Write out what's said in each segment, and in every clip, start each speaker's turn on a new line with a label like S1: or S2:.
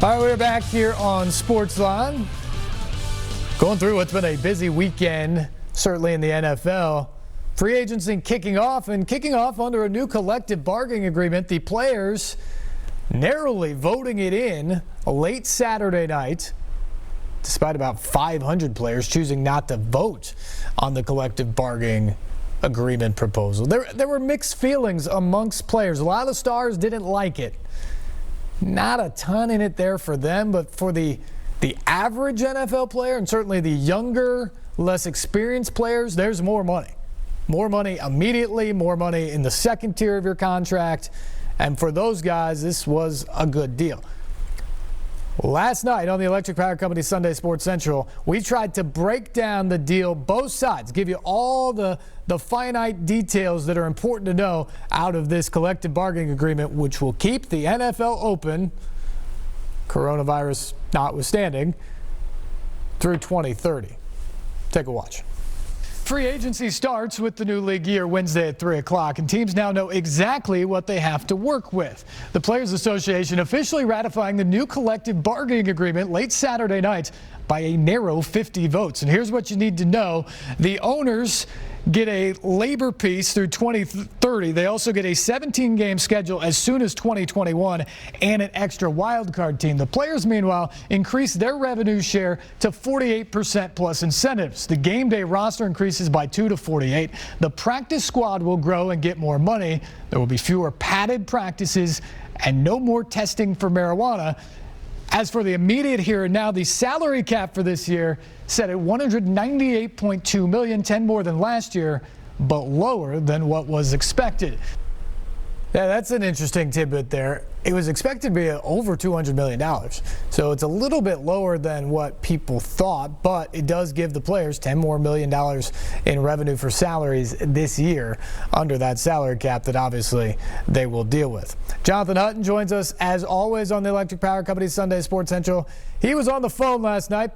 S1: All right, we're back here on Sportsline. Going through what's been a busy weekend, certainly in the NFL. Free agency kicking off under a new collective bargaining agreement. The players narrowly voting it in late Saturday night, despite about 500 players choosing not to vote on the collective bargaining agreement proposal. There were mixed feelings amongst players. A lot of the stars didn't like it. Not a ton in it there for them, but for the average NFL player and certainly the younger, less experienced players, there's more money. More money immediately, more money in the second tier of your contract. And for those guys, this was a good deal. Last night on the Electric Power Company Sunday Sports Central, we tried to break down the deal, both sides, give you all the finite details that are important to know out of this collective bargaining agreement, which will keep the NFL open, coronavirus notwithstanding, through 2030. Take a watch. Free agency starts with the new league year Wednesday at 3 o'clock, and teams now know exactly what they have to work with. The Players Association officially ratifying the new collective bargaining agreement late Saturday night by a narrow 50 votes. And here's what you need to know. The owners get a labor piece through 2030. They also get a 17-game schedule as soon as 2021 and an extra wildcard team. The players, meanwhile, increase their revenue share to 48% plus incentives. The game day roster increases by 2 to 48. The practice squad will grow and get more money. There will be fewer padded practices and no more testing for marijuana. As for the immediate here and now, the salary cap for this year set at $198.2 million, 10 more than last year, but lower than what was expected. Yeah, that's an interesting tidbit there. It was expected to be over $200 million. So it's a little bit lower than what people thought, but it does give the players $10 more million in revenue for salaries this year under that salary cap that obviously they will deal with. Jonathan Hutton joins us as always on the Electric Power Company Sunday Sports Central. He was on the phone last night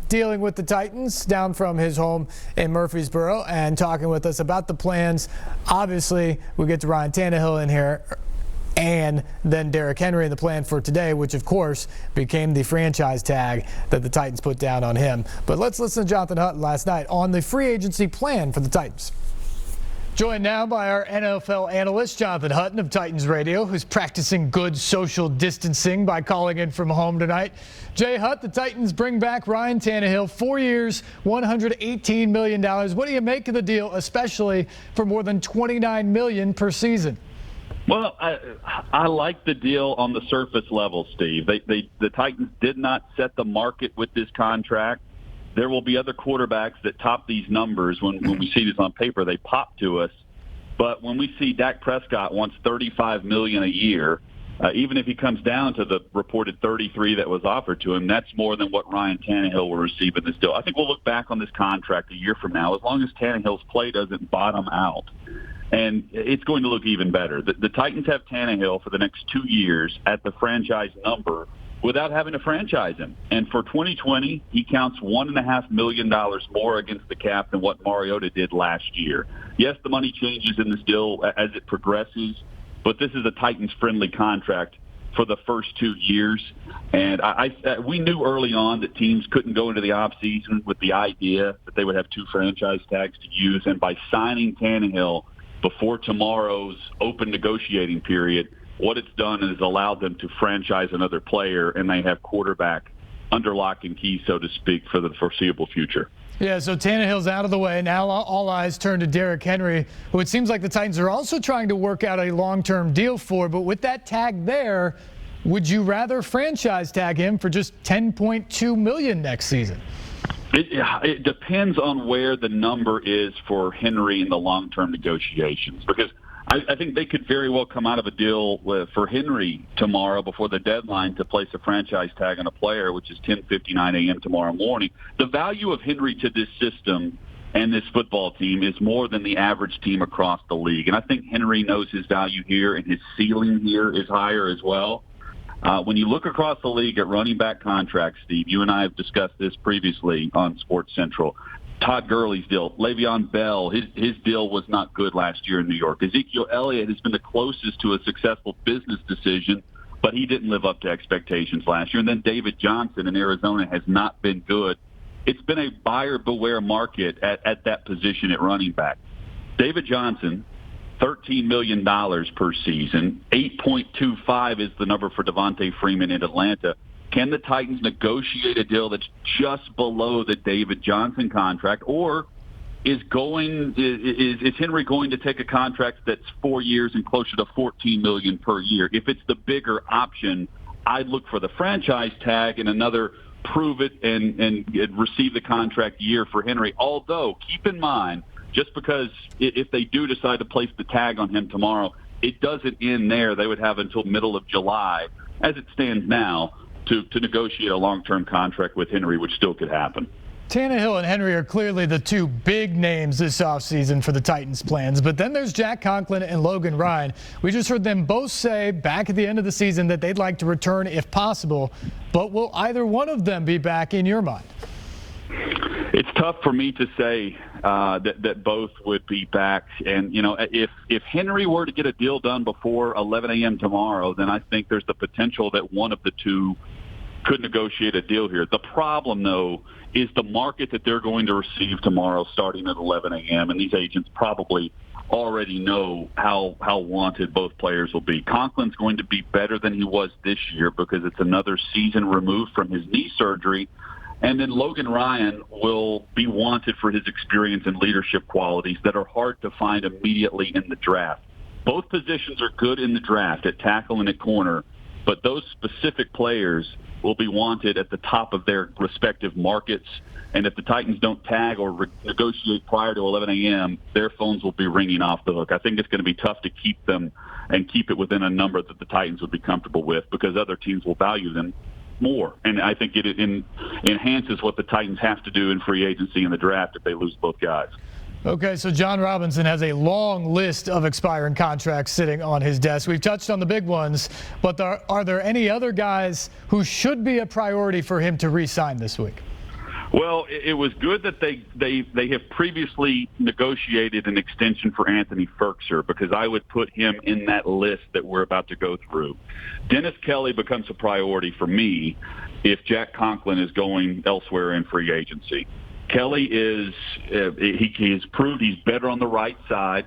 S1: dealing with the Titans down from his home in Murfreesboro and talking with us about the plans. Obviously, we get to Ryan Tannehill in here and then Derrick Henry, the plan for today, which of course became the franchise tag that the Titans put down on him. But let's listen to Jonathan Hutton last night on the free agency plan for the Titans. Joined now by our NFL analyst, Jonathan Hutton of Titans Radio, who's practicing good social distancing by calling in from home tonight. Jay Hutt, the Titans bring back Ryan Tannehill, 4 years, $118 million. What do you make of the deal, especially for more than $29 million per season?
S2: Well, I like the deal on the surface level, Steve. The Titans did not set the market with this contract. There will be other quarterbacks that top these numbers. When we see this on paper, they pop to us. But when we see Dak Prescott wants $35 million a year, even if he comes down to the reported 33 that was offered to him, that's more than what Ryan Tannehill will receive in this deal. I think we'll look back on this contract a year from now, as long as Tannehill's play doesn't bottom out. And it's going to look even better. The Titans have Tannehill for the next 2 years at the franchise number without having to franchise him. And for 2020, he counts $1.5 million more against the cap than what Mariota did last year. Yes, the money changes in this deal as it progresses, but this is a Titans-friendly contract for the first 2 years. And we knew early on that teams couldn't go into the offseason with the idea that they would have 2 franchise tags to use. And by signing Tannehill before tomorrow's open negotiating period, what it's done is allowed them to franchise another player, and they have quarterback under lock and key, so to speak, for the foreseeable future.
S1: Yeah, so Tannehill's out of the way. Now all eyes turn to Derrick Henry, who it seems like the Titans are also trying to work out a long-term deal for. But with that tag there, would you rather franchise tag him for just $10.2 million next season?
S2: It depends on where the number is for Henry in the long-term negotiations, because I think they could very well come out of a deal for Henry tomorrow before the deadline to place a franchise tag on a player, which is 10:59 a.m. tomorrow morning. The value of Henry to this system and this football team is more than the average team across the league. And I think Henry knows his value here, and his ceiling here is higher as well. When you look across the league at running back contracts, Steve, you and I have discussed this previously on Sports Central. Todd Gurley's deal, Le'Veon Bell, his deal was not good last year in New York. Ezekiel Elliott has been the closest to a successful business decision, but he didn't live up to expectations last year. And then David Johnson in Arizona has not been good. It's been a buyer beware market at that position at running back. David Johnson, $13 million per season. 8.25 is the number for Devontae Freeman in Atlanta. Can the Titans negotiate a deal that's just below the David Johnson contract, or is Henry going to take a contract that's 4 years and closer to $14 million per year? If it's the bigger option, I'd look for the franchise tag and another prove it and receive the contract year for Henry. Although, keep in mind, just because if they do decide to place the tag on him tomorrow, it doesn't end there. They would have until middle of July, as it stands now, to negotiate a long-term contract with Henry, which still could happen.
S1: Tannehill and Henry are clearly the two big names this offseason for the Titans' plans. But then there's Jack Conklin and Logan Ryan. We just heard them both say back at the end of the season that they'd like to return if possible. But will either one of them be back in your mind?
S2: It's tough for me to say that both would be back. And, you know, if Henry were to get a deal done before 11 a.m. tomorrow, then I think there's the potential that one of the two could negotiate a deal here. The problem, though, is the market that they're going to receive tomorrow starting at 11 a.m., and these agents probably already know how wanted both players will be. Conklin's going to be better than he was this year because it's another season removed from his knee surgery. And then Logan Ryan will be wanted for his experience and leadership qualities that are hard to find immediately in the draft. Both positions are good in the draft, at tackle and at corner, but those specific players will be wanted at the top of their respective markets. And if the Titans don't tag or negotiate prior to 11 a.m., their phones will be ringing off the hook. I think it's going to be tough to keep them and keep it within a number that the Titans would be comfortable with because other teams will value them more. And I think it enhances what the Titans have to do in free agency in the draft if they lose both guys.
S1: Okay, so John Robinson has a long list of expiring contracts sitting on his desk. We've touched on the big ones, but are there any other guys who should be a priority for him to re-sign this week?
S2: Well, it was good that they have previously negotiated an extension for Anthony Firkser because I would put him in that list that we're about to go through. Dennis Kelly becomes a priority for me if Jack Conklin is going elsewhere in free agency. Kelly he has proved he's better on the right side.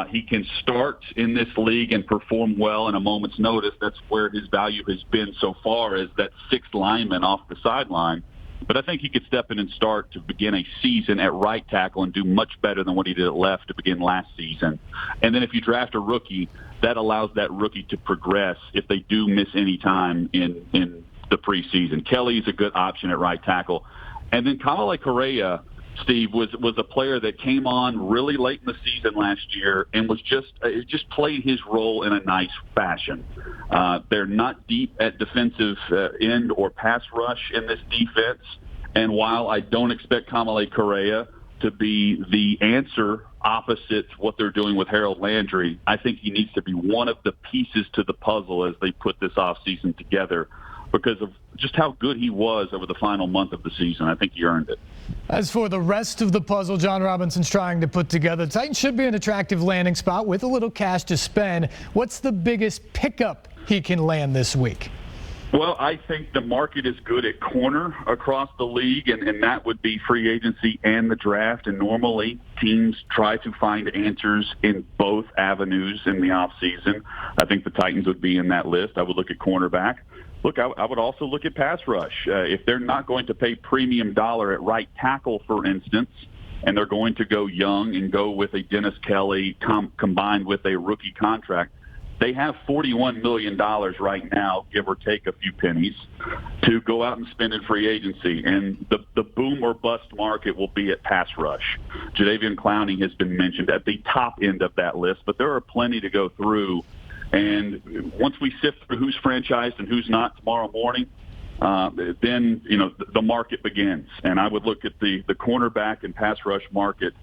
S2: He can start in this league and perform well in a moment's notice. That's where his value has been so far, as that sixth lineman off the sideline. But I think he could step in and start to begin a season at right tackle and do much better than what he did at left to begin last season. And then if you draft a rookie, that allows that rookie to progress if they do miss any time in the preseason. Kelly's a good option at right tackle. And then Kamalei Correa, Steve, was a player that came on really late in the season last year and was just played his role in a nice fashion. They're not deep at defensive end or pass rush in this defense. And while I don't expect Kamalei Correa to be the answer opposite what they're doing with Harold Landry, I think he needs to be one of the pieces to the puzzle as they put this offseason together, because of just how good he was over the final month of the season. I think he earned it.
S1: As for the rest of the puzzle John Robinson's trying to put together, the Titans should be an attractive landing spot with a little cash to spend. What's the biggest pickup he can land this week?
S2: Well, I think the market is good at corner across the league, and that would be free agency and the draft. And normally teams try to find answers in both avenues in the offseason. I think the Titans would be in that list. I would look at cornerback. Look, I would also look at pass rush. If they're not going to pay premium dollar at right tackle, for instance, and they're going to go young and go with a Dennis Kelly combined with a rookie contract, they have $41 million right now, give or take a few pennies, to go out and spend in free agency. And the boom or bust market will be at pass rush. Jadeveon Clowney has been mentioned at the top end of that list, but there are plenty to go through. And once we sift through who's franchised and who's not tomorrow morning, then, the market begins. And I would look at the cornerback and pass rush market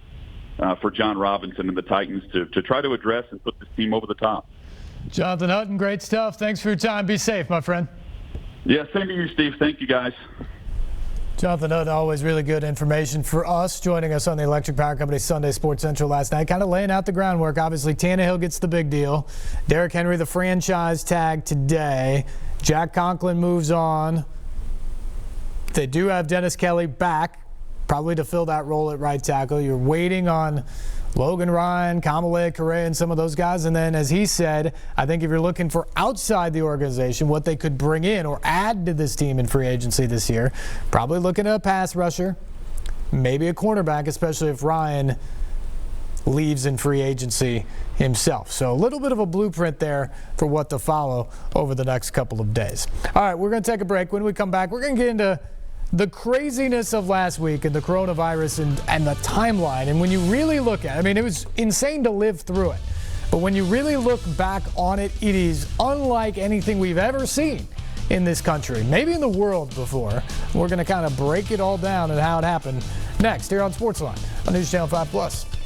S2: for John Robinson and the Titans to try to address and put this team over the top.
S1: Jonathan Hutton, great stuff. Thanks for your time. Be safe, my friend.
S2: Yeah, same to you, Steve. Thank you, guys.
S1: Jonathan Hutton, always really good information for us. Joining us on the Electric Power Company Sunday Sports Central last night, kind of laying out the groundwork. Obviously, Tannehill gets the big deal. Derrick Henry, the franchise tag today. Jack Conklin moves on. They do have Dennis Kelly back, probably to fill that role at right tackle. You're waiting on Logan Ryan, Kamale Correa, and some of those guys. And then, as he said, I think if you're looking for outside the organization, what they could bring in or add to this team in free agency this year, probably looking at a pass rusher, maybe a cornerback, especially if Ryan leaves in free agency himself. So a little bit of a blueprint there for what to follow over the next couple of days. All right, we're going to take a break. When we come back, we're going to get into the craziness of last week and the coronavirus and the timeline. And when you really look at it, I mean, it was insane to live through it. But when you really look back on it, it is unlike anything we've ever seen in this country, maybe in the world before. We're going to kind of break it all down and how it happened next here on Sportsline on NewsChannel 5+.